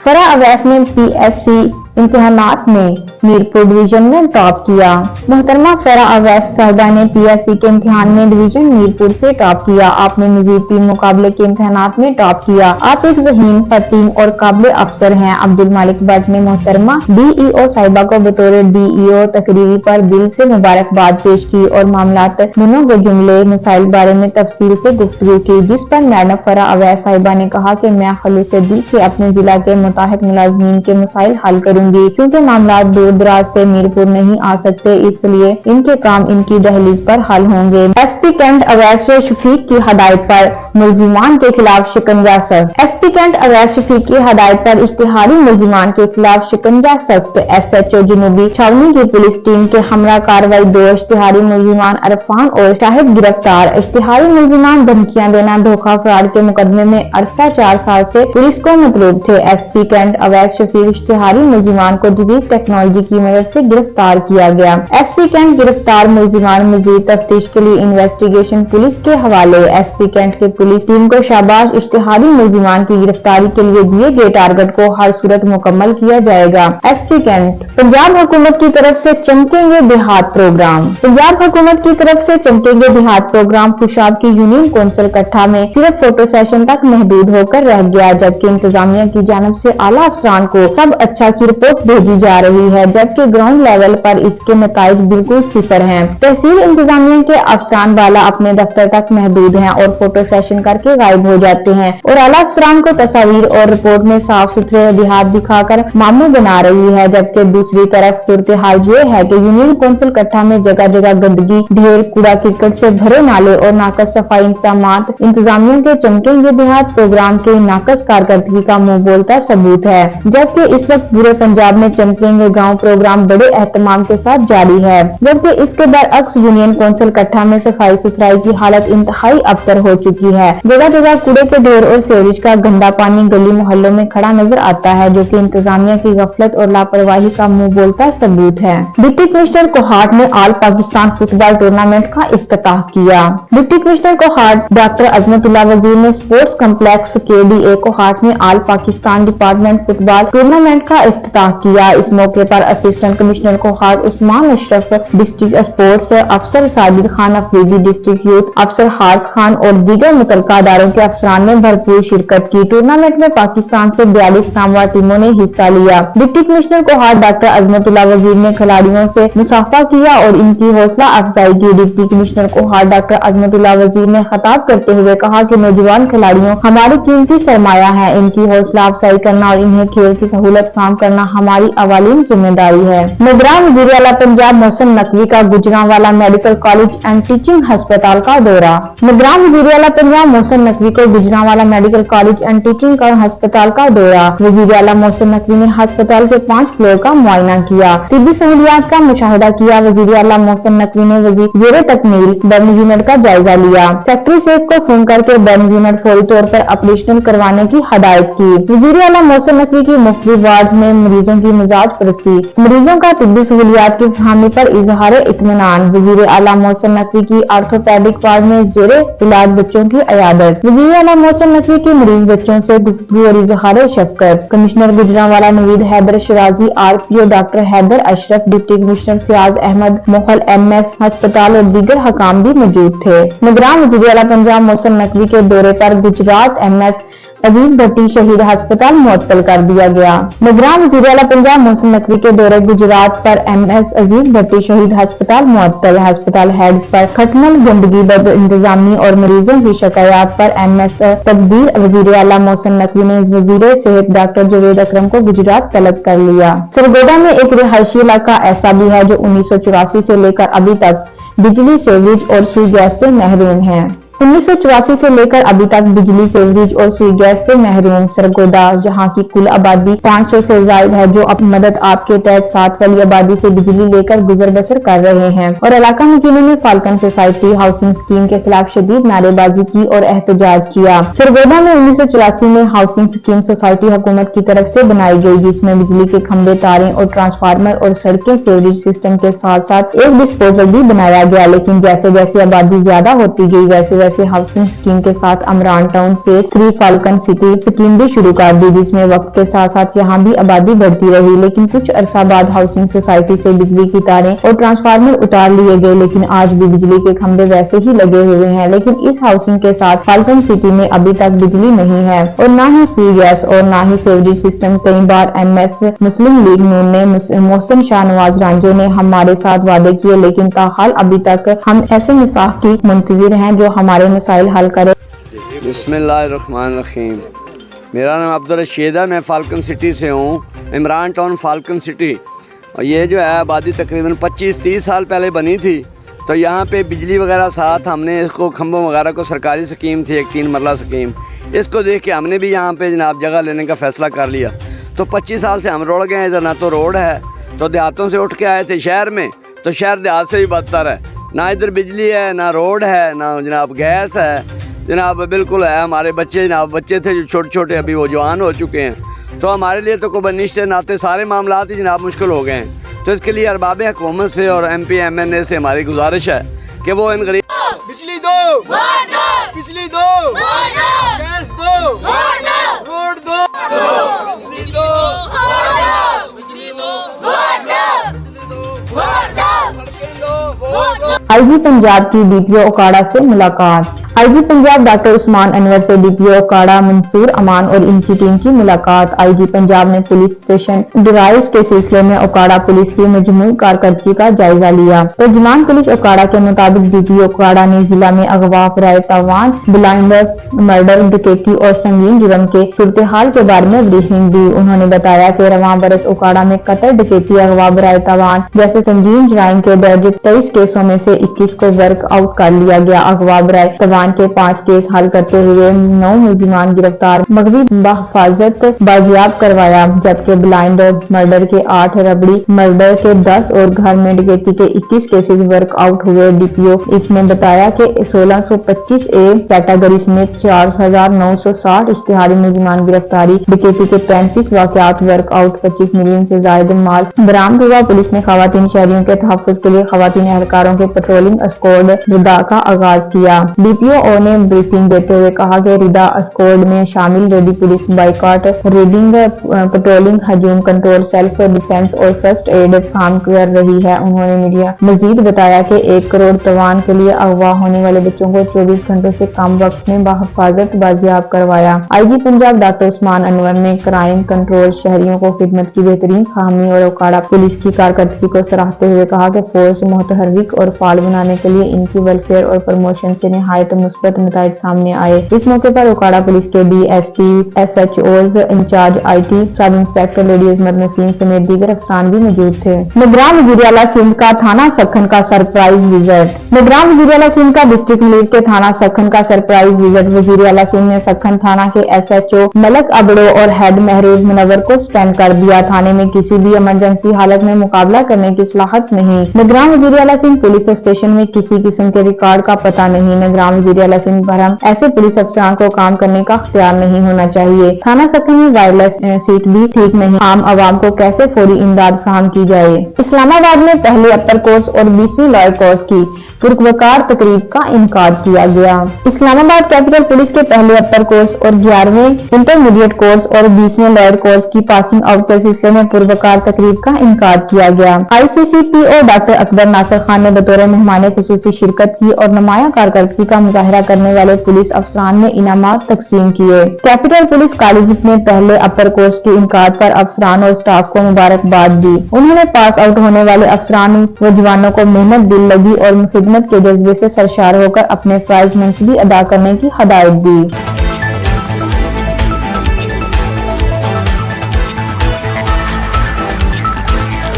फराह अवैस ने PSC इम्तिहानात में Mirpur division में टॉप किया। मोहतरमा फराह अवैस साहिबा ने PSC के इम्तिहान में डिवीजन मीरपुर से टॉप किया। आपने मजीद 3 मुकाबले के इम्तिहानात में टॉप किया। आप एक ज़हीन, फतीम और काबिल अफसर हैं। अब्दुल मालिक भट्ट ने मोहतरमा DEO साहिबा को बतौर DEO तकरीरी पर दिल से मुबारकबाद पेश की और मामलात दोनों के जुमले मसाइल बारे में तफसील से गुफ्तगू की, जिस पर मैडम फराह अवैस साहिबा ने कहा कि मैं खलूस दिल से अपने जिला के मुताहिक मुलाजमीन के मसाइल हल करूंगी, क्योंकि मामलात दूर दराज से मीरपुर नहीं आ सकते, इसलिए इनके काम इनकी दहलीज पर हल होंगे। SP कैंट अवैस शफीक की हदायत पर मुल्जिमान के खिलाफ शिकंजा सख्त। SP कैंट अवैस शफीक की हदायत पर इश्तिहारी मुल्जिमान के खिलाफ शिकंजा सख्त। SHO जनूबी छावनी की पुलिस टीम के हमरा कार्रवाई 2 इश्तिहारी मुल्जिमान अरफान और शाहिद गिरफ्तार। इश्तिहारी मुल्जिमान धमकियां देना, धोखा, फ्रॉड के मुकदमे में अरसा 4 साल से पुलिस को मतलूब थे। SP कैंट अवैस शफीक इश्तिहारी मुल्जिमान को जदीद टेक्नोलॉजी की मदद से गिरफ्तार किया गया। SP कैंट गिरफ्तार मुल्जिमान मजीद तफ्तीश के लिए इन्वेस्टिगेशन पुलिस के हवाले। SP कैंट की पुलिस टीम को शाबाश। इश्तिहारी मुल्जिमान की गिरफ्तारी के लिए दिए गए टारगेट को हर सूरत मुकम्मल किया जाएगा। SP cantt. पंजाब हुकूमत की तरफ से चमकेंगे देहात प्रोग्राम। पंजाब हुकूमत की तरफ से चमकेंगे देहात प्रोग्राम खुशाब की यूनियन कौंसिल कट्ठा में सिर्फ फोटो सेशन तक महदूद होकर रह गया, जबकि इंतजामिया की जानिब से आला अफसरान को सब अच्छा की रिपोर्ट भेजी जा रही है, जबकि ग्राउंड लेवल पर इसके नताइज बिल्कुल सिफर हैं। तहसील इंतजामिया के अफसरान वाला अपने दफ्तर तक महदूद हैं और फोटो सेशन करके गायब हो जाते हैं और आला अफसरान को तस्वीर और रिपोर्ट में साफ सुथरे देहात दिखाकर मामू बना रही है, जबकि दूसरी तरफ सूरत हाल ये है कि यूनियन कौंसिल कट्ठा में जगह जगह गंदगी, ढेर, कूड़ा करकट से भरे नाले और नाकस सफाई इंतजामात इंतजामिया के चमकेंगे देहात प्रोग्राम के नाकस कारकर्दगी का मुंह बोलता सबूत है, जबकि इस वक्त पूरे पंजाब में चमकेंगे गाँव प्रोग्राम बड़े एहतमाम के साथ जारी है, जबकि इसके बरअक्स यूनियन कौंसिल कट्ठा में सफाई सुथराई की हालत इंतहाई अबतर हो चुकी है। जगह जगह कूड़े के ढेर और सीवरेज का गंदा पानी गली मोहल्लों में खड़ा नजर आता है, जो कि इंतजामिया की गफलत और लापरवाही का मुंह बोलता सबूत है। डिप्टी कमिश्नर कोहाट ने ऑल पाकिस्तान फुटबॉल टूर्नामेंट का इफ्तिताह किया। Deputy commissioner Kohat doctor Azmatullah वजीर ने स्पोर्ट्स कम्प्लेक्स KDA कोहाट में all Pakistan department football tournament का इफ्तिताह किया। इस मौके पर assistant commissioner Kohat Usman Ashraf, district sports अफसर साजिद खान अफरीदी, डिस्ट्रिक्ट यूथ अफसर हारिस खान और दीगर मुतल्लिका अदारों के अफसरान ने भरपूर शिरकत की। टूर्नामेंट में पाकिस्तान से 42 नामवर टीमों ने हिस्सा लिया। Deputy commissioner Kohat doctor Azmatullah वजीर ने खिलाड़ियों से मुसाफा किया और इनकी हौसला अफजाई की। Deputy commissioner Kohat doctor Azmatullah वजीर ने खिताब करते हुए कहा कि नौजवान खिलाड़ियों हमारी कीमती सरमाया है, इनकी हौसला अफजाई करना और इन्हें खेल की सहूलत फराहम करना हमारी अवालीन जिम्मेदारी है। निगरान वज़ीर आला पंजाब मोहसिन नकवी का Gujranwala medical college and teaching अस्पताल का दौरा। निगरान वज़ीर आला पंजाब मोहसिन नकवी को Gujranwala medical college and teaching अस्पताल का दौरा। वज़ीर आला मोहसिन नकवी ने अस्पताल के 5 फ्लोर का मुआयना किया, तिब्बी सहूलियात का मुशाहिदा किया। वज़ीर आला मोहसिन नकवी ने ज़ेरे तकमील बर्न यूनिट का जायजा लिया। सेक्रेटरी सेफ को फोन करके बर्न यूनिट फौरी तौर पर ऑपरेशनल करवाने की हदायत की। वज़ीर आला मोहसिन नकवी की मुख्तलिफ वार्ड में मरीजों की मिजाज परसी, मरीजों का तिब्बी सहूलियात की फराहमी पर इजहार इत्मीनान। वज़ीर आला मोहसिन नकवी की ऑर्थोपेडिक वार्ड में ज़ेरे इलाज बच्चों की इयादत। वज़ीर आला मोहसिन नकवी की मरीज बच्चों से गुफ्तगू और इजहार शफकत। Commissioner Gujranwala Naveed Haider Shirazi, RPO doctor Haider Ashraf, deputy commissioner Fayyaz Ahmed Mohal MS अस्पताल और दीगर हकाम भी मौजूद थे। निगरान वज़ीर आला पंजाब मोहसिन नकवी के दौरे पर गुजरात MS अजीज भट्टी शहीद अस्पताल मुअत्तल कर दिया गया। निगरान वज़ीर आला पंजाब मोहसिन नकवी के दौरे गुजरात पर MS अजीज भट्टी शहीद अस्पताल मुअत्तल। अस्पताल हेड्स पर खटमल, गंदगी, बद इंतजामी और मरीजों की शिकायत पर MS तकदीर वज़ीर आला मोहसिन नकवी ने वज़ीर सेहत डॉक्टर जावेद अकरम को गुजरात तलब कर लिया। सरगोदा में एक रिहायशी इलाका ऐसा भी है जो 1984 से लेकर अभी तक बिजली, सीवरेज और सुई गैस से महरूम है। 1984 से लेकर अभी तक बिजली, सीवरेज और सुई गैस से महरूम सरगोदा, जहां की कुल आबादी 500 से ज्यादा है, जो अब मदद आपके तहत 7 वाली आबादी से बिजली लेकर गुजर बसर कर रहे हैं। और इलाका मुकीनों ने फाल्कन सोसाइटी हाउसिंग स्कीम के खिलाफ शदीद नारेबाजी की और एहतजाज किया। सरगोदा में 1984 में हाउसिंग स्कीम सोसाइटी हुकूमत की तरफ से बनाई गई, जिसमें बिजली के खंभे, तारें और ट्रांसफार्मर और सड़कें, सीवरेज सिस्टम के साथ साथ एक डिस्पोजल भी बनाया गया। लेकिन जैसे जैसे आबादी ज्यादा होती गई वैसे जैसे हाउसिंग स्कीम के साथ Amran town phase 3 falcon city scheme भी शुरू कर दी, जिसमें वक्त के साथ साथ यहाँ भी आबादी बढ़ती रही। लेकिन कुछ अरसा बाद हाउसिंग सोसाइटी से बिजली की तारें और ट्रांसफार्मर उतार लिए गए, लेकिन आज भी बिजली के खंभे वैसे ही लगे हुए हैं। लेकिन इस हाउसिंग के साथ फाल्कन सिटी में अभी तक बिजली नहीं है और न ही सी गैस और न ही सीवरेज सिस्टम। कई बार MS मुस्लिम लीग नून ने मोहसिन शाहनवाज रांझे ने हमारे साथ वादे किए, लेकिन ताहाल अभी तक हम ऐसे इंसाफ की मुंतजिर हैं जो हमारे मसाइल हल करे। बिस्मिल्लाहिर्रहमानिर्रहीम। मेरा नाम अब्दुल रशीद है, मैं फाल्कन सिटी से हूँ, इमरान टाउन फाल्कन सिटी। और ये जो है आबादी तकरीबन 25-30 साल पहले बनी थी, तो यहाँ पे बिजली वगैरह साथ हमने इसको खंभों वगैरह को सरकारी स्कीम थी, एक 3 मरला स्कीम, इसको देख के हमने भी यहाँ पे जनाब जगह लेने का फ़ैसला कर लिया। तो 25 साल से हम रुड़ गए। इधर ना तो रोड है, तो देहातों से उठ के आए थे शहर में, तो शहर देहात से भी बदतर है। ना इधर बिजली है, ना रोड है, ना जनाब गैस है जनाब, बिल्कुल है। हमारे बच्चे जनाब बच्चे थे जो छोटे छोटे, अभी वो जवान हो चुके हैं। तो हमारे लिए तो कोई बनिश्त नाते सारे मामलात ही जनाब मुश्किल हो गए हैं। तो इसके लिए अरबाब हुकूमत से और MP MNA से हमारी गुजारिश है कि वो इन गरीब बिजली दो, बिजली दो, गैस दो, रोड दो, बिजली दो, बिजली दो। IG पंजाब की DPO ओकाड़ा से मुलाकात। IG पंजाब डॉक्टर उस्मान अनवर से DPO ओकाड़ा मंसूर अमान और इनकी टीम की मुलाकात। IG पंजाब ने पुलिस स्टेशन डिवाइस के सिलसिले में ओकाड़ा पुलिस की मजमूई कारकर्दगी का जायजा लिया। तर्जुमान पुलिस ओकाड़ा के मुताबिक DPO ओकाड़ा ने जिला में अगवा, फराए तावान, ब्लाइंडर, मर्डर, डकैती और संगीन जुर्म के सूरत हाल के बारे में ब्रीफिंग दी। उन्होंने बताया कि रवां बरस ओकाड़ा में कत्ल, डकैती, अगवा, बराए तावान जैसे संगीन जुराइम के दर्ज 23 केसों में से 21 को वर्क आउट कर लिया गया। अगवा, बराए तावान के 5 केस हल करते हुए 9 मुलजिमान गिरफ्तार, मगवी बहिफाजत बाजियाब करवाया, जबकि ब्लाइंड मर्डर के 8, रबड़ी मर्डर के 10 और घर में डकैती के 21 केसेस वर्क आउट हुए। DPO इसने बताया कि 1625A कैटेगरी में 4960 इश्तिहारी मुलजिमान गिरफ्तारी, डकैती के 35 वाकयात वर्क आउट, 25 मिलियन से ज्यादा माल बरामद हुआ। पुलिस ने खवातीन शहरियों के तहफ्फुज़ के लिए खवातीन एहलकारों के पेट्रोलिंग स्क्वाड रिदा का आगाज किया। DPO ने ब्रीफिंग देते हुए कहा कि रिदा स्क्वाड में शामिल ready police, boycott, reading, patrolling, हजूम कंट्रोल, सेल्फ डिफेंस और फर्स्ट एड काम कर रही है। उन्होंने मीडिया मजीद बताया कि 1 करोड़ तवान के लिए अगवा होने वाले बच्चों को 24 घंटों से कम वक्त में बहिफाजत बाजियाब करवाया। IG पंजाब डॉक्टर उस्मान अनवर ने क्राइम कंट्रोल, शहरियों को खिदमत की बेहतरीन खामी और ओकाड़ा पुलिस की कारकर्दगी को सराहते हुए कहा कि फोर्स मुतहर्रिक और फाल बनाने के लिए इनकी वेलफेयर और प्रमोशन से निहायत मुस्बत नताइज सामने आए। इस मौके पर ओकाड़ा पुलिस के DSP, SHOs, incharge IT, sub inspector lady Azmat Naseem समेत दीगर अफसरान भी मौजूद थे। निगरान वज़ीर-ए-आला सिंध का थाना सखन का सरप्राइज विजिट। निगरान वज़ीर-ए-आला सिंध का डिस्ट्रिक्ट लीड के थाना सखन का सरप्राइज विजिट। वज़ीर-ए-आला सिंध ने सखन थाना के SHO मलक अबड़ो और हेड महरूज मुनव्वर को सस्पेंड कर दिया। थाने में किसी भी इमरजेंसी हालत में मुकाबला करने की सलाहत नहीं। निगरान वज़ीर-ए-आला सिंध पुलिस स्टेशन में किसी किस्म के रिकॉर्ड का पता नहीं। निगरान वज़ीर-ए-आला सिंध भरम ऐसे पुलिस अफसरान को काम करने का अख्तियार नहीं होना चाहिए। थाना सखन में वायरलेस सीट भी ठीक नहीं। आम आवाम को कैसे फौरी इमदाद फराहम की जाए। इस्लामाबाद में पहले अपर कोर्स और 20वीं लॉयर कोर्स की पुरवकार तकरीब का इनकार किया गया। इस्लामाबाद कैपिटल पुलिस के पहले अपर कोर्स और 11वें इंटरमीडिएट कोर्स और 20वें लॉयर कोर्स की पासिंग आउट के सिलसिले में पुरवकार तकरीब का इनकार किया गया। ICCPO डॉक्टर अकबर नासिर खान ने बतौर मेहमान खुसूसी शिरकत की और नुमाया कारकर्दगी का मुजाहरा करने वाले पुलिस अफसरान में इनामात तकसीम किए। कैपिटल पुलिस कॉलेज ने पहले अपर कोर्स के इनकार पर अफसरान और स्टाफ को मुबारकबाद दी। उन्होंने पास आउट होने वाले अफसरान व जवानों को मेहनत, दिल लगी और खिदमत के जज्बे से सरशार होकर अपने फर्ज मंसूबी अदा करने की हदायत दी।